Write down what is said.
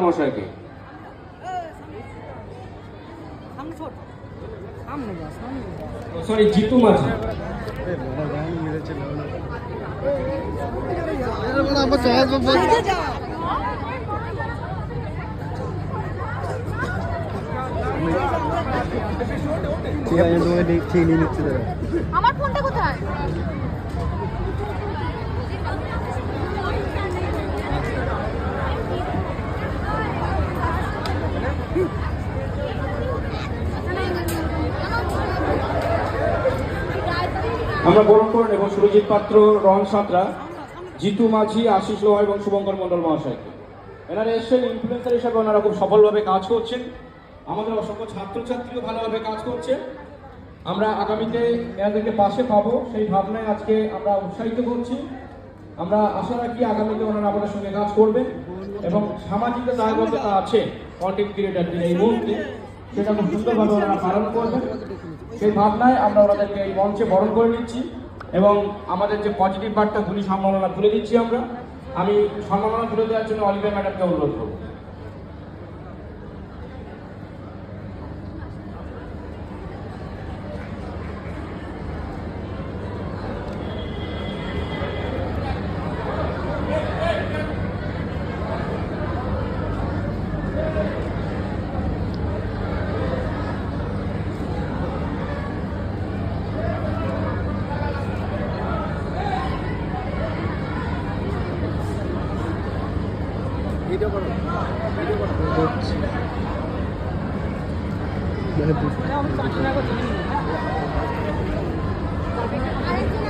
মশাইকে। সরি, জিতু মাঝি। আমার ফোনটা কোথায়? আমরা বরণ করে নেব সুরজিৎ পাত্র, রহন সাঁতরা, জিতু মাঝি, আশিস লোহা এবং শুভঙ্কর মন্ডল মহাশয়কে। এনারা এসছেন ইনফ্লুয়েন্সার হিসাবে, ওনারা খুব সফলভাবে কাজ করছেন। আমাদের অসংখ্য ছাত্রছাত্রীও ভালোভাবে কাজ করছে। আমরা আগামীতে এনাদেরকে পাশে পাবো সেই ভাবনায় আজকে আমরা উৎসাহিত করছি। আমরা আশা রাখি আগামীতে ওনারা আমাদের সঙ্গে কাজ করবেন এবং সামাজিক দায়বদ্ধতা আছে কন্টেন্ট ক্রিয়েটারদের এই মুহূর্তে, সেটা খুব সুন্দরভাবে ওনারা পালন করবেন। সেই ভাবনায় আমরা ওনাদেরকে এই মঞ্চে বরণ করে নিচ্ছি এবং আমাদের যে পজিটিভ বার্তাগুলি সম্মাননা তুলে দিচ্ছি। আমি সম্মাননা তুলে দেওয়ার জন্য অলিভিয়া ম্যাডামকে অনুরোধ করব। ভিডিও করো, ভিডিও করো। আরেকজন